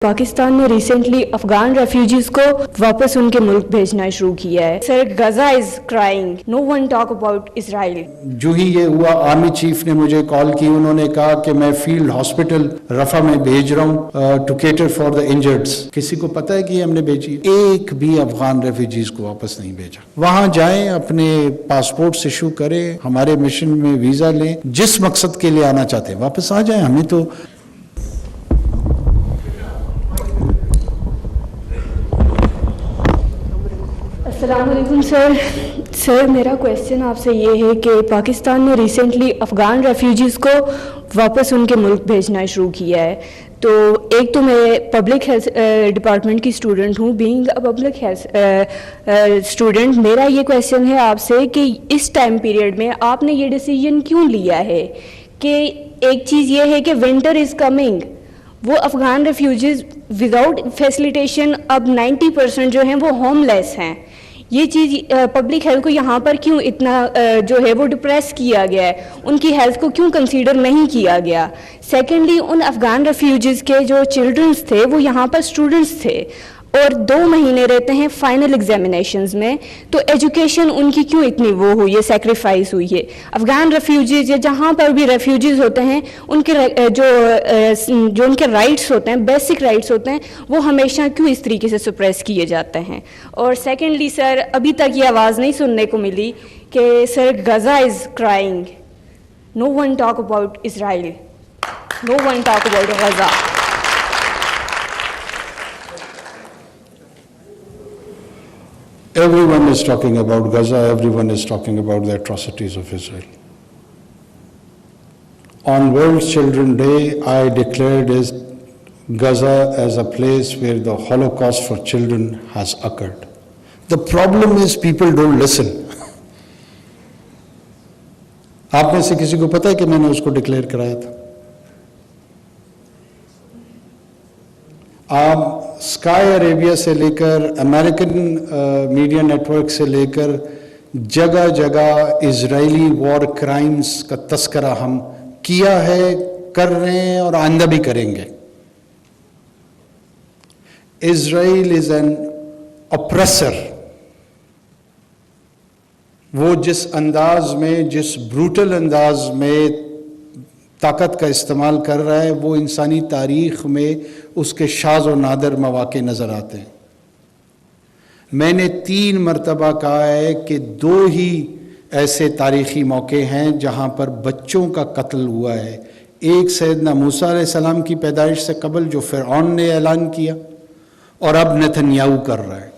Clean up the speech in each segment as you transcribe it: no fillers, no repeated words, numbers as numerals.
پاکستان نے recently Afghan refugees کو واپس ان کے ملک بھیجنا شروع کیا ہے. Sir, Gaza is crying, no one talk about Israel. جو ہی یہ ہوا آرمی چیف نے مجھے کال کی, انہوں نے کہا کہ میں فیلڈ ہاسپٹل رفح میں بھیج رہا ہوں ٹو کیٹر فار دا انجرڈس. کسی کو پتہ ہے کہ یہ ہم نے بھیجی؟ ایک بھی افغان ریفیوجیز کو واپس نہیں بھیجا. وہاں جائیں, اپنے پاسپورٹس ایشو کریں, ہمارے مشن میں ویزا لیں, جس مقصد کے لیے آنا چاہتے ہیں واپس آ جائیں. ہمیں تو السلام علیکم سر. سر, میرا کویسچن آپ سے یہ ہے کہ پاکستان نے ریسنٹلی افغان ریفیوجیز کو واپس ان کے ملک بھیجنا شروع کیا ہے. تو ایک تو میں پبلک ہیلتھ ڈپارٹمنٹ کی اسٹوڈنٹ ہوں. Being a public health student, میرا یہ کویسچن ہے آپ سے کہ اس ٹائم پیریڈ میں آپ نے یہ ڈیسیجن کیوں لیا ہے؟ کہ ایک چیز یہ ہے کہ ونٹر از کمنگ, وہ افغان ریفیوجیز وداؤٹ فیسلیٹیشن اب 90% جو ہیں وہ ہوم لیس ہیں. یہ چیز پبلک ہیلتھ کو یہاں پر کیوں اتنا جو ہے وہ ڈپریس کیا گیا ہے, ان کی ہیلتھ کو کیوں کنسیڈر نہیں کیا گیا؟ سیکنڈلی, ان افغان ریفیوجیز کے جو چلڈرنس تھے وہ یہاں پر اسٹوڈنٹس تھے اور 2 مہینے رہتے ہیں فائنل ایگزامینیشنز میں, تو ایجوکیشن ان کی کیوں اتنی وہ ہوئی ہے, سیکریفائز ہوئی ہے؟ افغان ریفیوجیز یا جہاں پر بھی ریفیوجیز ہوتے ہیں ان کے جو ان کے رائٹس ہوتے ہیں, بیسک رائٹس ہوتے ہیں, وہ ہمیشہ کیوں اس طریقے سے سپریس کیے جاتے ہیں؟ اور سیکنڈلی سر, ابھی تک یہ آواز نہیں سننے کو ملی کہ sir Gaza is crying, no one talk about Israel, no one talk about Gaza. Everyone is talking about Gaza, everyone is talking about the atrocities of Israel. On World Children Day, I declared Gaza as a place where the Holocaust for children has occurred. The problem is people don't listen. آپ میں سے کسی کو پتا ہے کہ میں نے اس کو ڈکلیئر کرایا تھا؟ آپ اسکائی عربیہ سے لے کر امریکن میڈیا نیٹ ورک سے لے کر جگہ جگہ اسرائیلی وار کرائمز کا تذکرہ ہم کیا ہے, کر رہے ہیں اور آئندہ بھی کریں گے. اسرائیل از این اپریسر. وہ جس انداز میں, جس بروٹل انداز میں طاقت کا استعمال کر رہا ہے, وہ انسانی تاریخ میں اس کے شاذ و نادر مواقع نظر آتے ہیں. میں نے 3 مرتبہ کہا ہے کہ 2 ہی ایسے تاریخی موقع ہیں جہاں پر بچوں کا قتل ہوا ہے. ایک سیدنا موسیٰ علیہ السلام کی پیدائش سے قبل جو فرعون نے اعلان کیا, اور اب نتنیاہو کر رہا ہے.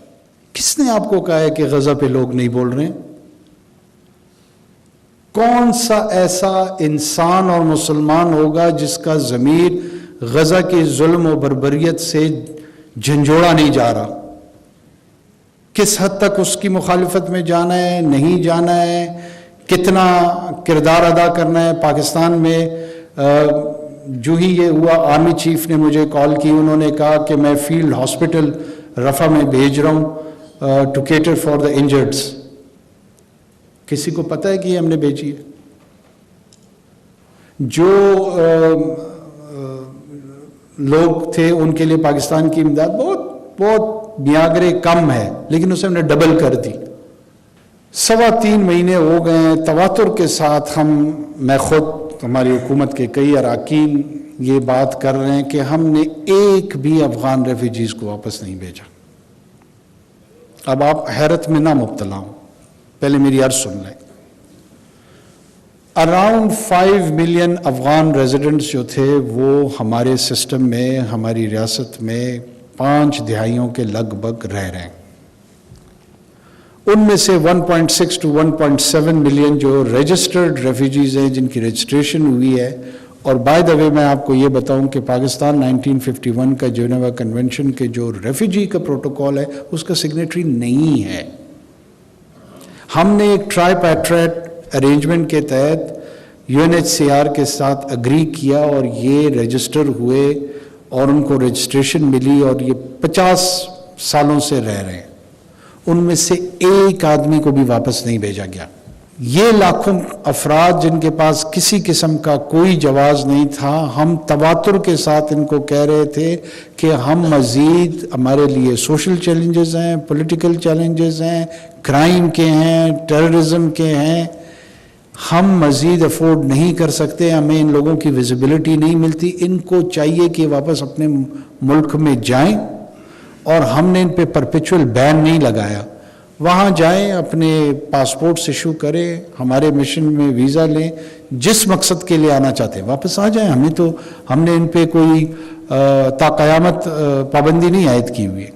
کس نے آپ کو کہا ہے کہ غزہ پہ لوگ نہیں بول رہے ہیں؟ کون سا ایسا انسان اور مسلمان ہوگا جس کا ضمیر غزہ کے ظلم و بربریت سے جھنجھوڑا نہیں جا رہا؟ کس حد تک اس کی مخالفت میں جانا ہے, نہیں جانا ہے, کتنا کردار ادا کرنا ہے پاکستان میں؟ جو ہی یہ ہوا آرمی چیف نے مجھے کال کی, انہوں نے کہا کہ میں فیلڈ ہاسپٹل رفح میں بھیج رہا ہوں ٹو کیٹر فار دا انجرڈس. کسی کو پتہ ہے کہ یہ ہم نے بھیجی ہے؟ جو لوگ تھے ان کے لیے پاکستان کی امداد بہت میاگرے کم ہے, لیکن اسے ہم نے ڈبل کر دی. 3.25 مہینے ہو گئے ہیں تواتر کے ساتھ میں خود, ہماری حکومت کے کئی اراکین یہ بات کر رہے ہیں کہ ہم نے ایک بھی افغان ریفیوجیز کو واپس نہیں بھیجا. اب آپ حیرت میں نہ مبتلا ہوں, پہلے میری عرض سن لیں. اراؤنڈ 5 ملین افغان ریزیڈنٹس جو تھے وہ ہمارے سسٹم میں, ہماری ریاست میں 5 دہائیوں کے لگ بھگ رہ رہے ہیں. ان میں سے 1.6 to 1.7 ملین جو رجسٹرڈ ریفیوجیز ہیں, جن کی رجسٹریشن ہوئی ہے. اور بائی دا وے میں آپ کو یہ بتاؤں کہ پاکستان 1951 کا جنیوا کنونشن کے جو ریفیوجی کا پروٹوکول ہے اس کا سگنیٹری نہیں ہے. ہم نے ایک ٹرائی پیٹریٹ ارینجمنٹ کے تحت UNHCR کے ساتھ اگری کیا اور یہ رجسٹر ہوئے اور ان کو رجسٹریشن ملی اور یہ 50 سالوں سے رہ رہے ہیں. ان میں سے ایک آدمی کو بھی واپس نہیں بھیجا گیا. یہ لاکھوں افراد جن کے پاس کسی قسم کا کوئی جواز نہیں تھا، ہم تواتر کے ساتھ ان کو کہہ رہے تھے کہ ہم مزید، ہمارے لیے سوشل چیلنجز ہیں، پولیٹیکل چیلنجز ہیں، کرائم کے ہیں، ٹیررزم کے ہیں، ہم مزید افورڈ نہیں کر سکتے، ہمیں ان لوگوں کی ویزیبلٹی نہیں ملتی، ان کو چاہیے کہ واپس اپنے ملک میں جائیں، اور ہم نے ان پہ پرپیچول بین نہیں لگایا۔ وہاں جائیں، اپنے پاسپورٹس ایشو کریں، ہمارے مشن میں ویزا لیں، جس مقصد کے لیے آنا چاہتے ہیں واپس آ جائیں، ہم نے ان پہ کوئی تا قیامت پابندی نہیں عائد کی ہوئی ہے۔